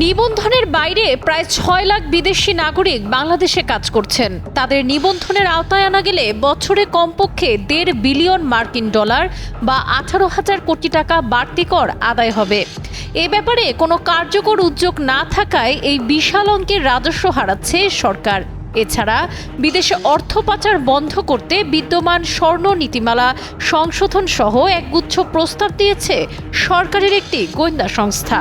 নিবন্ধনের বাইরে প্রায় ৬ লাখ বিদেশি নাগরিক বাংলাদেশে কাজ করছেন। তাদের নিবন্ধনের আওতায় আনা গেলে বছরে কমপক্ষে $1.5 বিলিয়ন মার্কিন ডলার বা 18,000 কোটি টাকা বাড়তি কর আদায় হবে। এ ব্যাপারে কোনো কার্যকর উদ্যোগ না থাকায় এই বিশাল অঙ্কের রাজস্ব হারাচ্ছে সরকার। এছাড়া বিদেশে অর্থ পাচার বন্ধ করতে বিদ্যমান স্বর্ণ নীতিমালা সংশোধন সহ একগুচ্ছ প্রস্তাব দিয়েছে সরকারের একটি গোয়েন্দা সংস্থা।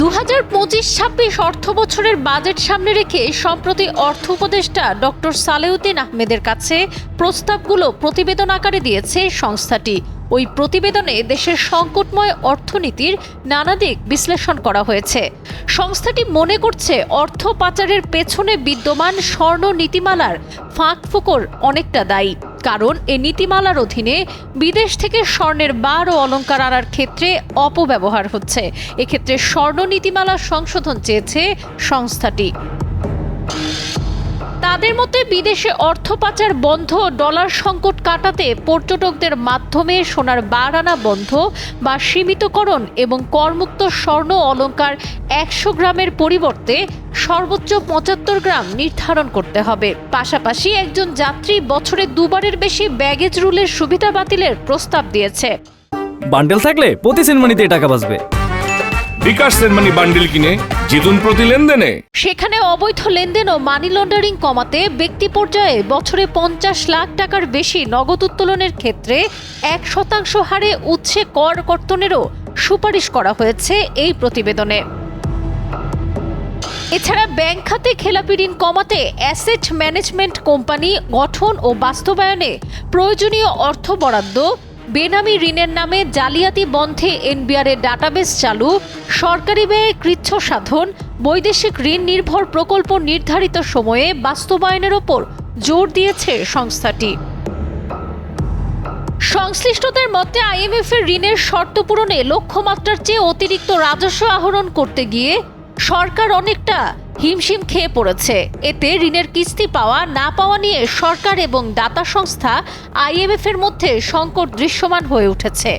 2025-26 অর্থ বছরের বাজেট সামনে রেখে সম্প্রতি অর্থ উপদেষ্টা ডক্টর সালেউদ্দিন আহমেদের কাছে প্রস্তাবগুলো প্রতিবেদন আকারে দিয়েছে সংস্থাটি। ওই প্রতিবেদনে দেশের সংকটময় অর্থনীতির নানা দিক বিশ্লেষণ করা হয়েছে। সংস্থাটি মনে করছে অর্থ পাচারের পেছনে বিদ্যমান স্বর্ণ নীতিমালার ফাঁকফোকর অনেকটা দায়ী। কারণ এই নীতিমালার অধীনে বিদেশ থেকে স্বর্ণের বার ও অলংকার আনার ক্ষেত্রে অপব্যবহার হচ্ছে। এক্ষেত্রে স্বর্ণ নীতিমালা সংশোধন চেয়েছে সংস্থাটি। তাদের মতে বিদেশে অর্থ পাচার বন্ধ, ডলার সংকট কাটাতে পর্যটকদের মাধ্যমে সোনার বার আনা বন্ধ বা সীমিতকরণ এবং করমুক্ত স্বর্ণ অলংকার 100 গ্রামের পরিবর্তে সর্বোচ্চ 75 গ্রাম নির্ধারণ করতে হবে। পাশাপাশি একজন যাত্রী বছরে 2 বারের বেশি ব্যাগেজ রুলের সুবিধা বাতিলের প্রস্তাব দিয়েছে। বান্ডেল থাকলে প্রতি সেনমানিতে টাকা বাঁচবে। বিকাশ সেনমানি বান্ডেল কিনে জিতুন প্রতি লেনদেনে। সেখানে অবৈধ লেনদেন ও মানি লন্ডারিং কমাতে ব্যক্তি পর্যায়ে বছরে 50 লাখ টাকার বেশি নগদ উত্তোলনের ক্ষেত্রে 1% হারে উৎসে কর কর্তনেরও সুপারিশ করা হয়েছে এই প্রতিবেদনে। এছাড়া ব্যাংক খাতে খেলাপি ঋণ কমাতে অ্যাসেট ম্যানেজমেন্ট কোম্পানি গঠন ও বাস্তবায়নে প্রয়োজনীয় অর্থ বরাদ্দ, বেনামি ঋণের নামে জালিয়াতি বন্ধে এনবিআর এর ডাটাবেস চালু, সরকারি ব্যয়ে কৃচ্ছ সাধন, বৈদেশিক ঋণ নির্ভর প্রকল্প নির্ধারিত সময়ে বাস্তবায়নের ওপর জোর দিয়েছে সংস্থাটি। সংশ্লিষ্টদের মতে আইএমএফ এর ঋণের শর্ত পূরণে লক্ষ্যমাত্রার চেয়ে অতিরিক্ত রাজস্ব আহরণ করতে গিয়ে সরকার অনেকটা হিমশিম খেয়ে পড়েছে। এতে ঋণের কিস্তি পাওয়া না পাওয়া নিয়ে সরকার এবং দাতা সংস্থা আইএমএফ এর মধ্যে সংকট দৃশ্যমান হয়ে উঠেছে।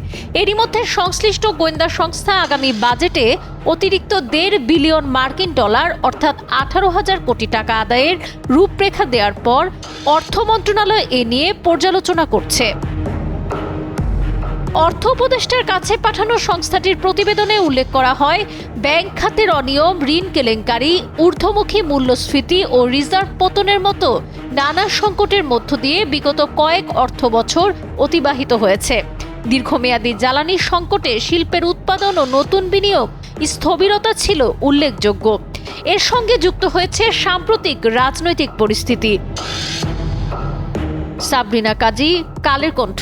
এরই মধ্যে সংশ্লিষ্ট গোয়েন্দা সংস্থা আগামী বাজেটে অতিরিক্ত $1.5 বিলিয়ন মার্কিন ডলার অর্থাৎ 18,000 কোটি টাকা আদায়ের রূপরেখা দেওয়ার পর অর্থ মন্ত্রণালয় এ নিয়ে পর্যালোচনা করছে। অর্থ উপদেষ্টার কাছে পাঠানো সংস্থাটির প্রতিবেদনে উল্লেখ করা হয়, ব্যাংক খাতের অনিয়ম, ঋণ কেলেঙ্কারি, ঊর্ধ্বমুখী মূল্যস্ফীতি ও রিজার্ভ পতনের মতো নানা সংকটের মধ্য দিয়ে বিগত কয়েক অর্থ বছর অতিবাহিত হয়েছে। দীর্ঘমেয়াদী জ্বালানি সংকটে শিল্পের উৎপাদন ও নতুন বিনিয়োগ স্থবিরতা ছিল উল্লেখযোগ্য। এর সঙ্গে যুক্ত হয়েছে সাম্প্রতিক রাজনৈতিক পরিস্থিতি। সাবরিনা কাজী, কালের কণ্ঠ।